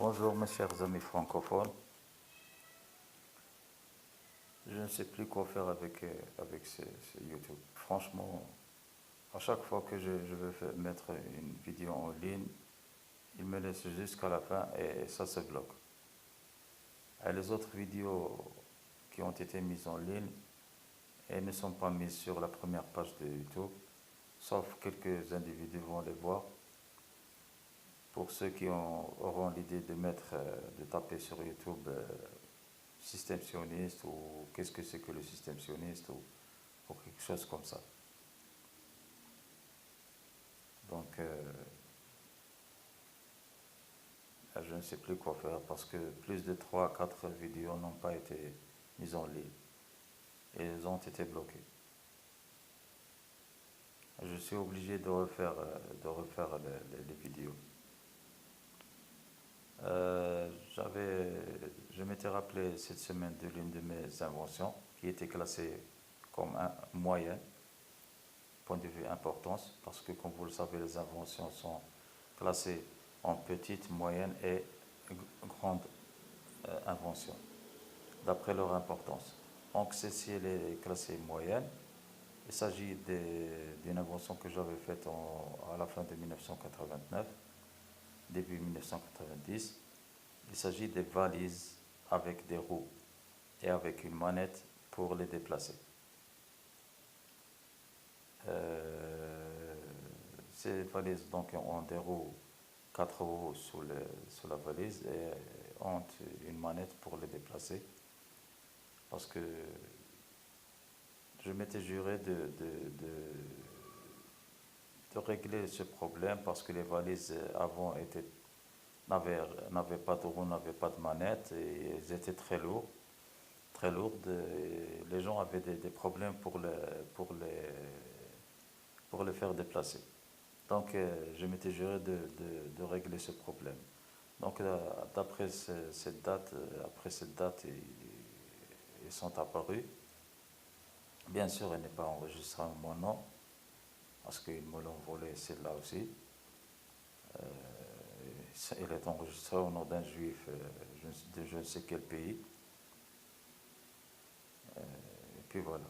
Bonjour mes chers amis francophones. Je ne sais plus quoi faire avec ce YouTube. Franchement, à chaque fois que je veux mettre une vidéo en ligne, il me laisse jusqu'à la fin et ça se bloque. Et les autres vidéos qui ont été mises en ligne, elles ne sont pas mises sur la première page de YouTube, sauf quelques individus vont les voir. Pour ceux qui auront l'idée de taper sur YouTube système sioniste ou qu'est-ce que c'est que le système sioniste ou quelque chose comme ça. Donc, je ne sais plus quoi faire parce que plus de 3 à 4 vidéos n'ont pas été mises en ligne et elles ont été bloquées. Je suis obligé de refaire les vidéos. Je m'étais rappelé cette semaine de l'une de mes inventions qui était classée comme moyenne, point de vue importance, parce que comme vous le savez, les inventions sont classées en petite, moyenne et grande invention, d'après leur importance. Donc celle-ci elle est classée moyenne. Il s'agit d'une invention que j'avais faite à la fin de 1989, début 1990. Il s'agit des valises avec des roues et avec une manette pour les déplacer. Ces valises donc ont des roues, 4 roues sous la valise et ont une manette pour les déplacer. Parce que je m'étais juré de régler ce problème parce que les valises avant n'avaient pas de roues, n'avaient pas de manette et elles étaient très lourdes. Très lourdes et les gens avaient des problèmes pour les faire déplacer. Donc je m'étais juré de régler ce problème. Donc après cette date, ils sont apparus. Bien sûr, elle n'est pas enregistrée en mon nom, parce qu'ils me l'ont volé celle-là aussi. Elle est enregistrée au nom d'un juif de je ne sais quel pays. Et puis voilà.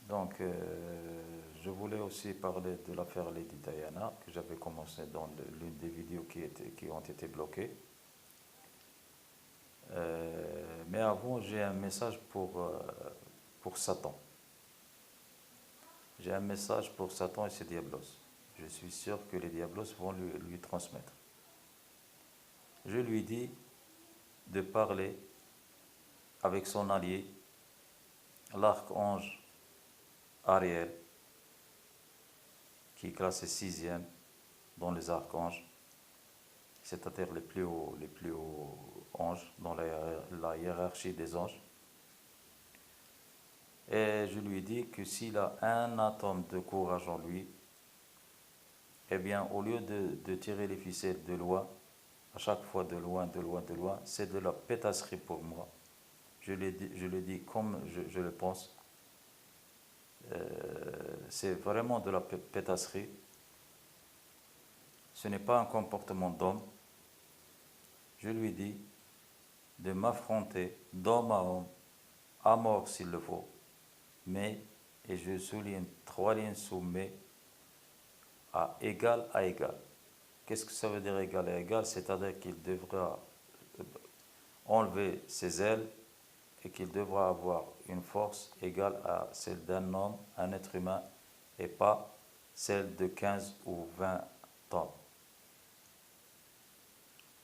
Donc, je voulais aussi parler de l'affaire Lady Diana, que j'avais commencé dans l'une des vidéos qui ont été bloquées. Mais avant, j'ai un message pour Satan. J'ai un message pour Satan et ses diablos. Je suis sûr que les diablos vont lui transmettre. Je lui dis de parler avec son allié, l'archange Ariel, qui est classé 6e dans les archanges, c'est-à-dire les plus hauts anges dans la hiérarchie des anges. Et je lui dis que s'il a un atome de courage en lui, eh bien, au lieu de tirer les ficelles de loin, à chaque fois de loin, c'est de la pétasserie pour moi. Je le dis comme je le pense. C'est vraiment de la pétasserie. Ce n'est pas un comportement d'homme. Je lui dis de m'affronter d'homme à homme, à mort s'il le faut, mais, et je souligne 3 lignes sous mais, à égal à égal. Qu'est-ce que ça veut dire égal à égal? C'est-à-dire qu'il devra enlever ses ailes et qu'il devra avoir une force égale à celle d'un homme, un être humain, et pas celle de 15 ou 20 tonnes.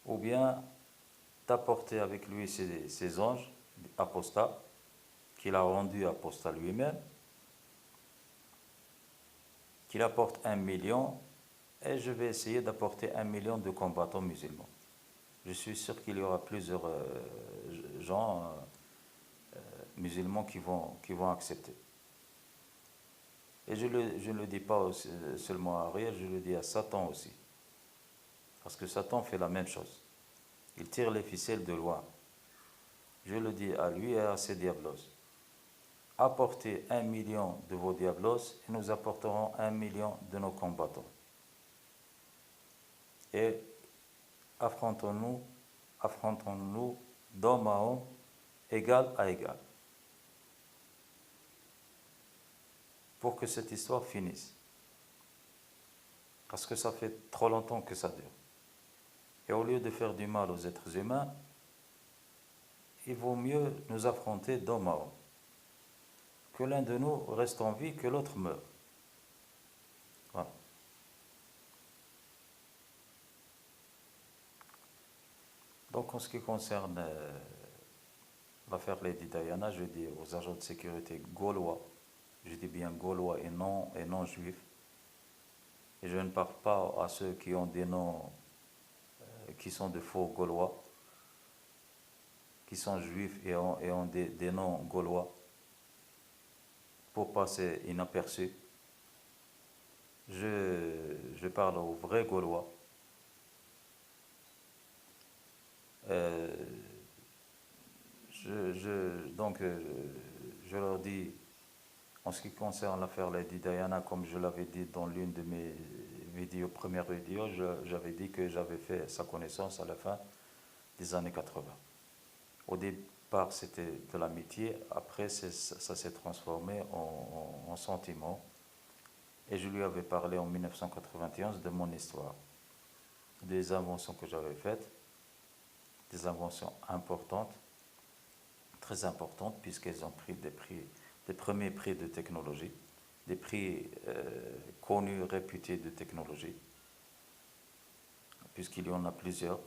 Ou bien d'apporter avec lui ses anges apostats, qu'il a rendus apostats lui-même, qu'il apporte 1 million, et je vais essayer d'apporter 1 million de combattants musulmans. Je suis sûr qu'il y aura plusieurs gens musulmans qui vont accepter. Et je ne le dis pas seulement à Ariel, je le dis à Satan aussi. Parce que Satan fait la même chose. Il tire les ficelles de loin. Je le dis à lui et à ses diablos. Apportez 1 million de vos diablos et nous apporterons 1 million de nos combattants. Et affrontons-nous affrontons-nous d'homme à homme, égal à égal, pour que cette histoire finisse. Parce que ça fait trop longtemps que ça dure. Et au lieu de faire du mal aux êtres humains, il vaut mieux nous affronter d'homme à homme. Que l'un de nous reste en vie, que l'autre meure. Voilà. Donc en ce qui concerne l'affaire Lady Diana, je dis aux agents de sécurité gaulois, je dis bien gaulois et non juifs, et je ne parle pas à ceux qui ont des noms qui sont de faux gaulois, qui sont juifs et ont des noms gaulois pour passer inaperçus. Je parle aux vrais Gaulois. Je leur dis, en ce qui concerne l'affaire Lady Diana, comme je l'avais dit dans l'une de mes premières vidéos, j'avais dit que j'avais fait sa connaissance à la fin des années 80. Au départ, c'était de l'amitié, après, ça s'est transformé en sentiment. Et je lui avais parlé en 1991 de mon histoire, des inventions que j'avais faites, des inventions importantes, très importantes, puisqu'elles ont pris des premiers prix de technologie, des prix connus, réputés de technologie, puisqu'il y en a plusieurs.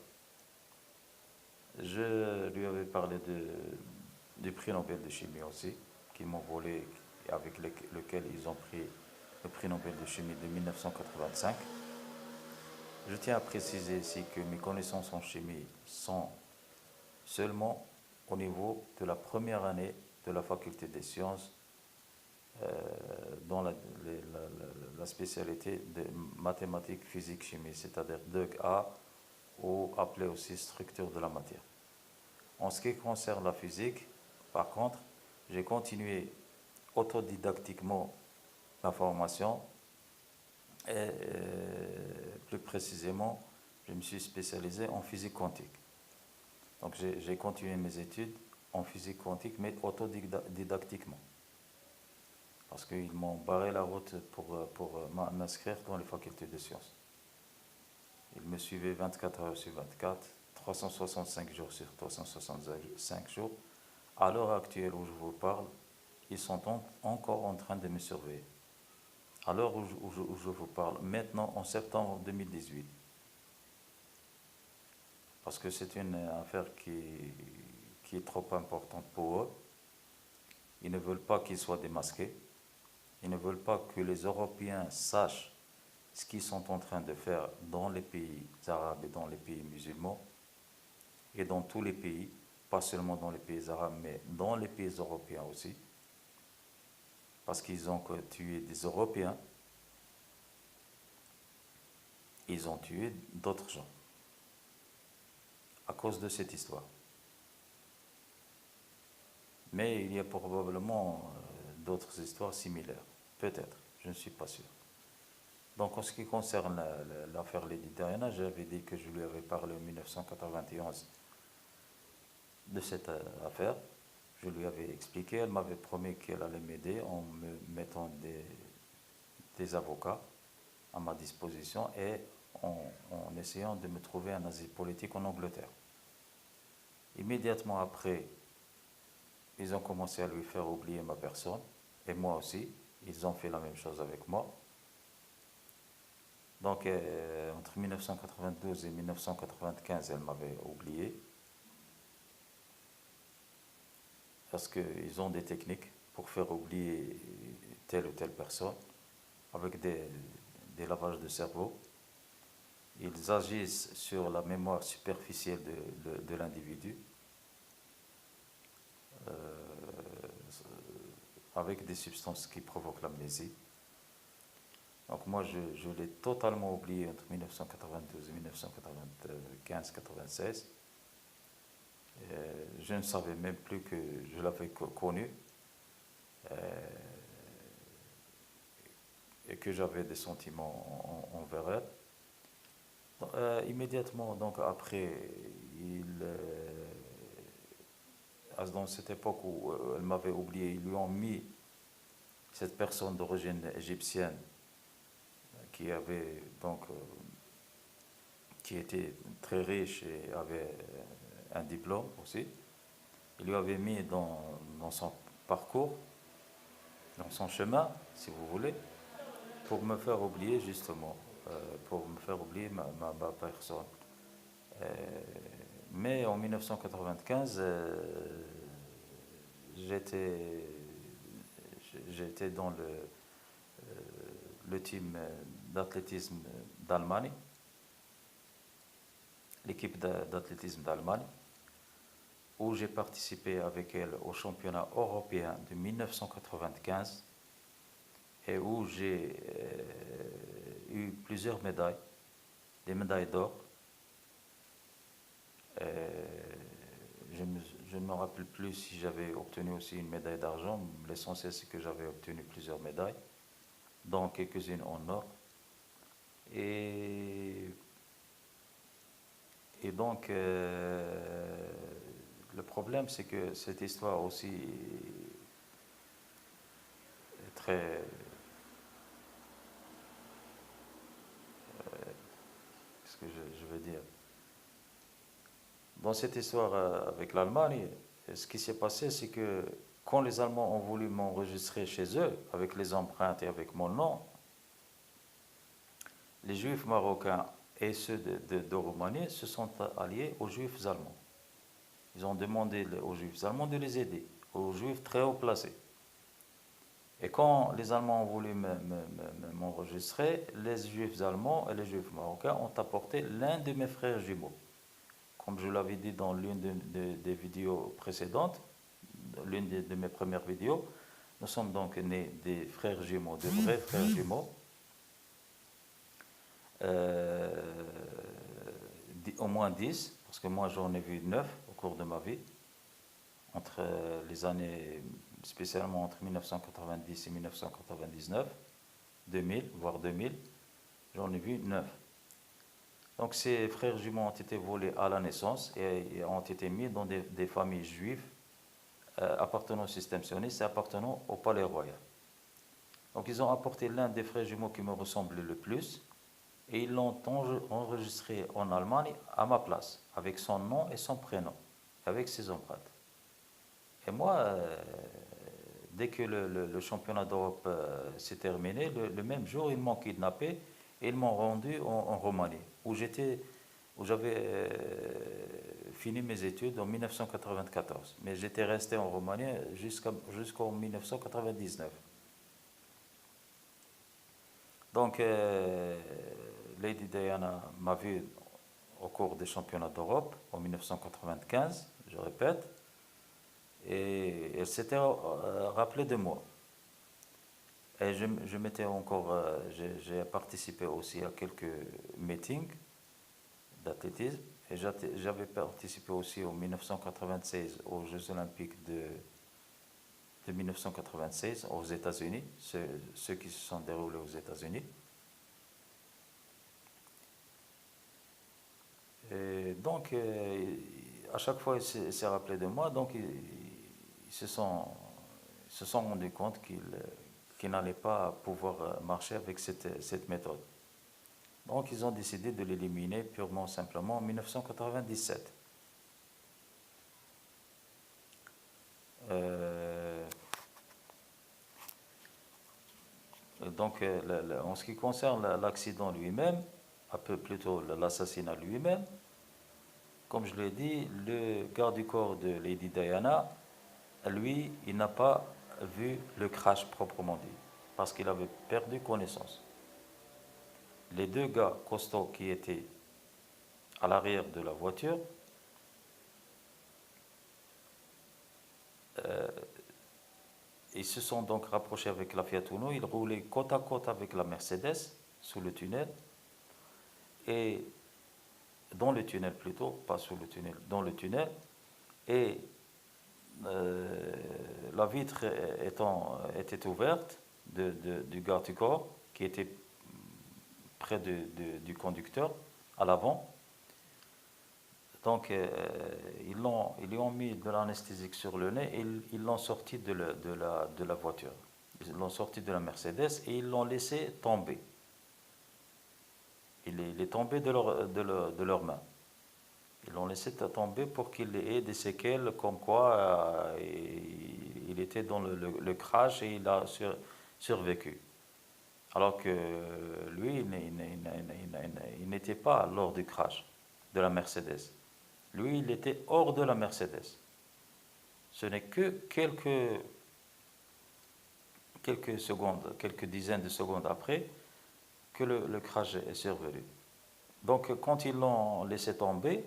Je lui avais parlé du prix Nobel de chimie aussi, qu'ils m'ont volé, avec lequel ils ont pris le prix Nobel de chimie de 1985. Je tiens à préciser ici que mes connaissances en chimie sont seulement au niveau de la première année de la faculté des sciences dans la spécialité de mathématiques, physique, chimie, c'est-à-dire 2A, ou appelé aussi structure de la matière. En ce qui concerne la physique, par contre, j'ai continué autodidactiquement la formation et plus précisément, je me suis spécialisé en physique quantique. Donc j'ai continué mes études en physique quantique, mais autodidactiquement. Parce qu'ils m'ont barré la route pour m'inscrire dans les facultés de sciences. Ils me suivaient 24 heures sur 24, 365 jours sur 365 jours. À l'heure actuelle où je vous parle, ils sont encore en train de me surveiller. À l'heure où je vous parle, maintenant en septembre 2018. Parce que c'est une affaire qui est trop importante pour eux. Ils ne veulent pas qu'ils soient démasqués. Ils ne veulent pas que les Européens sachent ce qu'ils sont en train de faire dans les pays arabes et dans les pays musulmans et dans tous les pays, pas seulement dans les pays arabes, mais dans les pays européens aussi, parce qu'ils ont tué des Européens, ils ont tué d'autres gens à cause de cette histoire. Mais il y a probablement d'autres histoires similaires, peut-être, je ne suis pas sûr. Donc en ce qui concerne l'affaire Lady Diana, j'avais dit que je lui avais parlé en 1991 de cette affaire. Je lui avais expliqué, elle m'avait promis qu'elle allait m'aider en me mettant des avocats à ma disposition et en essayant de me trouver un asile politique en Angleterre. Immédiatement après, ils ont commencé à lui faire oublier ma personne, et moi aussi, ils ont fait la même chose avec moi. Donc, entre 1992 et 1995, elle m'avait oublié, parce qu'ils ont des techniques pour faire oublier telle ou telle personne, avec des lavages de cerveau. Ils agissent sur la mémoire superficielle de l'individu, avec des substances qui provoquent l'amnésie. Donc moi, je l'ai totalement oublié entre 1992 et 1995-96. Je ne savais même plus que je l'avais connu et que j'avais des sentiments envers elle. Immédiatement donc après, dans cette époque où elle m'avait oublié, ils lui ont mis cette personne d'origine égyptienne qui avait donc qui était très riche et avait un diplôme aussi. Il lui avait mis dans son parcours, dans son chemin, si vous voulez, pour me faire oublier justement, pour me faire oublier ma personne. Euh, mais en 1995, j'étais j'étais dans le team d'athlétisme d'Allemagne, l'équipe d'athlétisme d'Allemagne, où j'ai participé avec elle au championnat européen de 1995 et où j'ai eu plusieurs médailles, des médailles d'or. Je ne me rappelle plus si j'avais obtenu aussi une médaille d'argent. L'essentiel, c'est que j'avais obtenu plusieurs médailles, dont quelques-unes en or. Et donc, le problème, c'est que cette histoire aussi est très... Qu'est-ce que je veux dire? Dans cette histoire avec l'Allemagne, ce qui s'est passé, c'est que quand les Allemands ont voulu m'enregistrer chez eux, avec les empreintes et avec mon nom, les Juifs marocains et ceux de Roumanie se sont alliés aux Juifs allemands. Ils ont demandé aux Juifs allemands de les aider, aux Juifs très haut placés. Et quand les Allemands ont voulu m'enregistrer, les Juifs allemands et les Juifs marocains ont apporté l'un de mes frères jumeaux. Comme je l'avais dit dans l'une des vidéos précédentes, l'une de mes premières vidéos, nous sommes donc nés des frères jumeaux, de vrais frères jumeaux. Au moins 10, parce que moi j'en ai vu 9 au cours de ma vie, entre les années, spécialement entre 1990 et 1999, 2000, voire 2000, j'en ai vu 9. Donc ces frères jumeaux ont été volés à la naissance et ont été mis dans des familles juives appartenant au système sioniste et appartenant au palais royal. Donc ils ont apporté l'un des frères jumeaux qui me ressemblait le plus et ils l'ont enregistré en Allemagne à ma place, avec son nom et son prénom, avec ses empreintes. Et moi, dès que le championnat d'Europe s'est terminé, le même jour, ils m'ont kidnappé et ils m'ont rendu en Roumanie, où j'avais fini mes études en 1994. Mais j'étais resté en Roumanie jusqu'en 1999. Donc, Lady Diana m'a vu au cours des championnats d'Europe en 1995, je répète, et elle s'était rappelée de moi. Et je m'étais encore, j'ai participé aussi à quelques meetings d'athlétisme, et j'avais participé aussi en 1996 aux Jeux Olympiques de 1996 aux États-Unis, ceux qui se sont déroulés aux États-Unis. Et donc, à chaque fois, il s'est rappelé de moi, donc ils se sont rendus compte qu'ils n'allaient pas pouvoir marcher avec cette méthode. Donc, ils ont décidé de l'éliminer purement simplement en 1997. Donc, en ce qui concerne l'accident lui-même, un peu plutôt l'assassinat lui-même, comme je l'ai dit, le garde du corps de Lady Diana, lui, il n'a pas vu le crash proprement dit, parce qu'il avait perdu connaissance. Les deux gars costauds qui étaient à l'arrière de la voiture, ils se sont donc rapprochés avec la Fiat Uno, ils roulaient côte à côte avec la Mercedes sous le tunnel, et dans le tunnel plutôt, pas sous le tunnel, dans le tunnel, et la vitre était ouverte du garde du corps qui était près du conducteur à l'avant, Donc, ils lui ont mis de l'anesthésique sur le nez et ils l'ont sorti de la voiture. Ils l'ont sorti de la Mercedes et ils l'ont laissé tomber. Il est tombé de leurs mains. Ils l'ont laissé tomber pour qu'il ait des séquelles comme quoi il était dans le crash et il a survécu. Alors que lui, il n'était pas lors du crash de la Mercedes. Lui, il était hors de la Mercedes. Ce n'est que quelques secondes, quelques dizaines de secondes après que le crash est survenu. Donc, quand ils l'ont laissé tomber,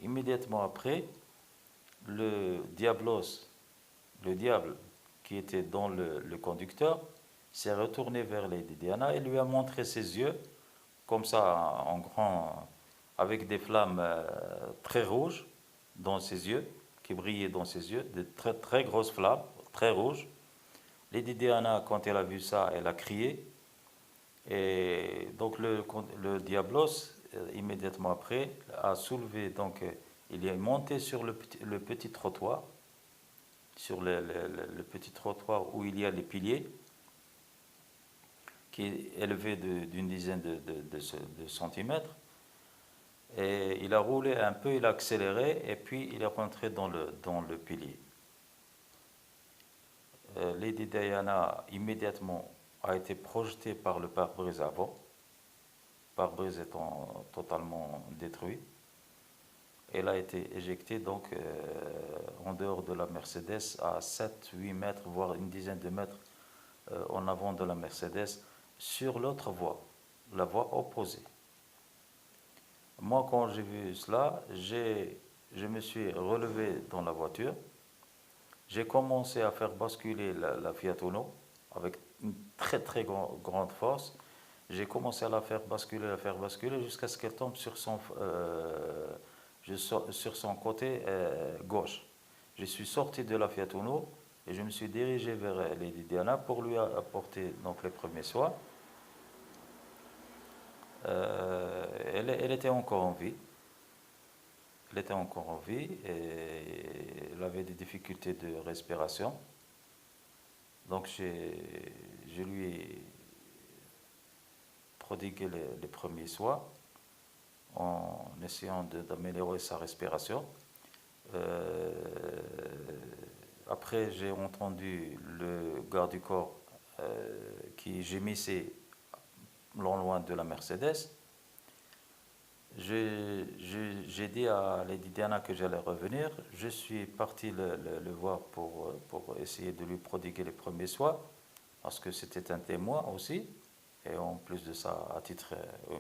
immédiatement après, le diable qui était dans le conducteur, s'est retourné vers Lady Diana et lui a montré ses yeux, comme ça, en grand, avec des flammes très rouges dans ses yeux, qui brillaient dans ses yeux, de très, très grosses flammes, très rouges. Lady Diana, quand elle a vu ça, elle a crié. Et donc le Diablos, immédiatement après, a soulevé, donc il est monté sur le petit trottoir, sur le petit trottoir où il y a les piliers, qui est élevé d'une dizaine de centimètres. Et il a roulé un peu, il a accéléré, et puis il est rentré dans le pilier. Lady Diana, immédiatement, a été projetée par le pare-brise avant, pare-brise étant totalement détruit. Elle a été éjectée donc en dehors de la Mercedes à 7-8 mètres, voire une dizaine de mètres en avant de la Mercedes, sur l'autre voie, la voie opposée. Moi, quand j'ai vu cela, je me suis relevé dans la voiture. J'ai commencé à faire basculer la Fiat Uno avec une très très grande force. J'ai commencé à la faire basculer jusqu'à ce qu'elle tombe sur son côté gauche. Je suis sorti de la Fiat Uno et je me suis dirigé vers Lady Diana pour lui apporter donc les premiers soins. Elle était encore en vie. Elle était encore en vie et elle avait des difficultés de respiration. Donc je lui ai prodigué les premiers soins en essayant d'améliorer sa respiration. Après, j'ai entendu le garde du corps qui gémissait loin de la Mercedes. J'ai dit à Lady Diana que j'allais revenir. Je suis parti le voir pour essayer de lui prodiguer les premiers soins, parce que c'était un témoin aussi, et en plus de ça, à titre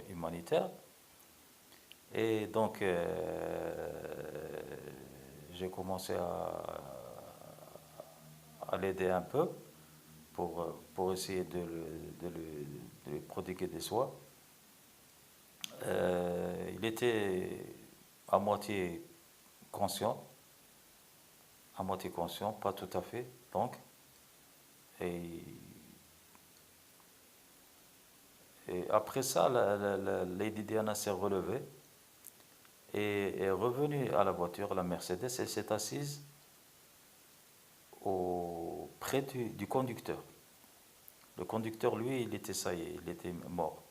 humanitaire. Et donc, j'ai commencé à l'aider un peu pour essayer de lui prodiguer des soins. Il était à moitié conscient, pas tout à fait, donc. Et après ça, la Lady Diana s'est relevée et est revenue à la voiture, la Mercedes, et s'est assise près du conducteur. Le conducteur, lui, ça y est, il était mort.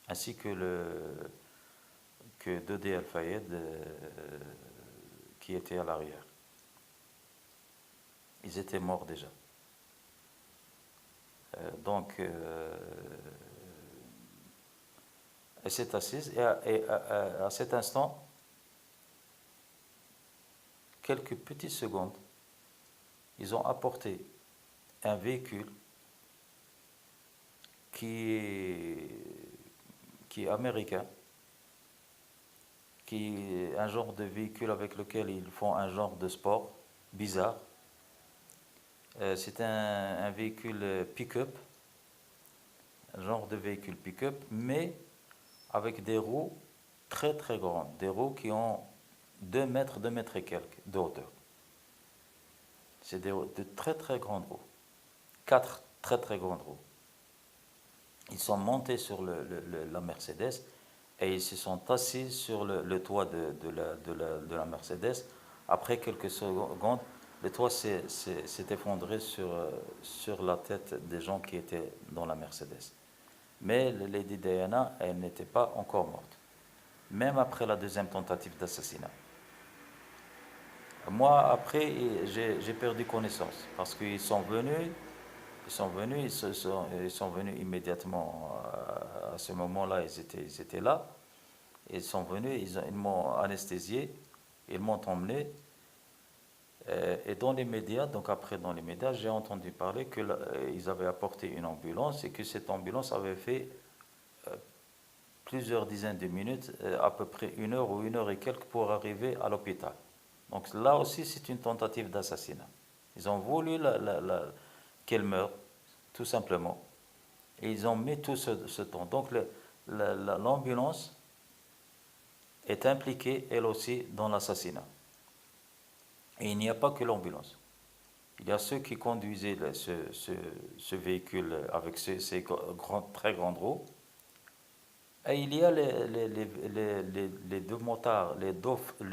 Ainsi que Dodi El-Fayed qui était à l'arrière. Ils étaient morts déjà. Donc, elle s'est assise et à cet instant, quelques petites secondes, ils ont apporté un véhicule qui est américain, qui est un genre de véhicule avec lequel ils font un genre de sport bizarre. C'est un véhicule pick-up, un genre de véhicule pick-up, mais avec des roues très très grandes, des roues qui ont 2 mètres et quelques de hauteur. C'est de très très grandes roues, 4 très très grandes roues. Ils sont montés sur la Mercedes et ils se sont assis sur le toit de la Mercedes. Après quelques secondes, le toit s'est effondré sur la tête des gens qui étaient dans la Mercedes. Mais Lady Diana, elle n'était pas encore morte, même après la deuxième tentative d'assassinat. Moi, après, j'ai perdu connaissance parce qu'ils sont venus, ils sont venus immédiatement à ce moment-là, ils étaient là. Ils sont venus, ils m'ont anesthésié, ils m'ont emmené. Et dans les médias, donc après dans les médias, j'ai entendu parler qu'ils avaient apporté une ambulance et que cette ambulance avait fait plusieurs dizaines de minutes, à peu près 1 heure ou 1 heure et quelques pour arriver à l'hôpital. Donc là aussi, c'est une tentative d'assassinat. Ils ont voulu qu'elle meure, tout simplement. Et ils ont mis tout ce temps. Donc l'ambulance est impliquée, elle aussi, dans l'assassinat. Et il n'y a pas que l'ambulance. Il y a ceux qui conduisaient ce véhicule avec ces très grandes roues. Et il y a les deux motards, les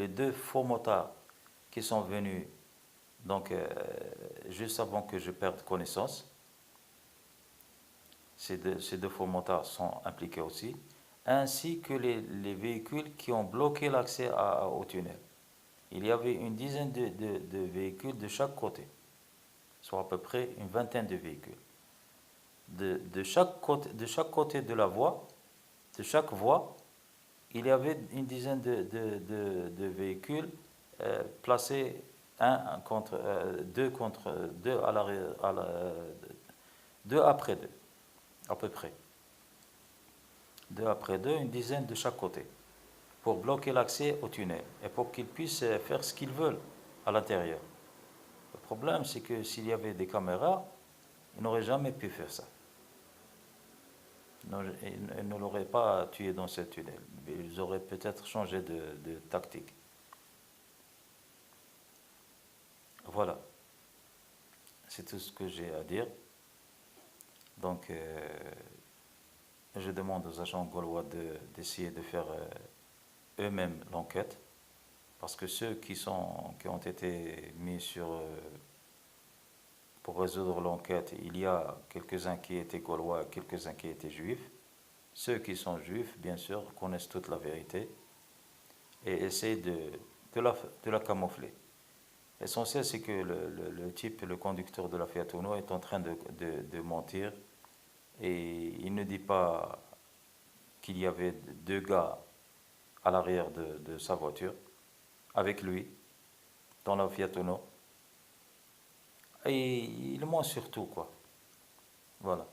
deux faux motards qui sont venus donc juste avant que je perde connaissance. Ces deux faux motards sont impliqués aussi, ainsi que les véhicules qui ont bloqué l'accès au tunnel. Il y avait une dizaine de véhicules de chaque côté, soit à peu près une vingtaine de véhicules. De chaque côté de la voie, de chaque voie, il y avait une dizaine de véhicules placés deux deux après deux, à peu près. Deux après deux, une dizaine de chaque côté, pour bloquer l'accès au tunnel et pour qu'ils puissent faire ce qu'ils veulent à l'intérieur. Le problème, c'est que s'il y avait des caméras, ils n'auraient jamais pu faire ça. Ils ne l'auraient pas tué dans ce tunnel. Ils auraient peut-être changé de tactique. Voilà, c'est tout ce que j'ai à dire. Donc, je demande aux agents gaulois d'essayer de faire eux-mêmes l'enquête, parce que ceux qui ont été mis pour résoudre l'enquête, il y a quelques-uns qui étaient gaulois, quelques-uns qui étaient juifs. Ceux qui sont juifs, bien sûr, connaissent toute la vérité et essayent de la camoufler. L'essentiel, c'est que le type, le conducteur de la Fiat Uno, est en train de mentir, et il ne dit pas qu'il y avait deux gars à l'arrière de sa voiture, avec lui, dans la Fiat Uno. Et il ment surtout, quoi. Voilà.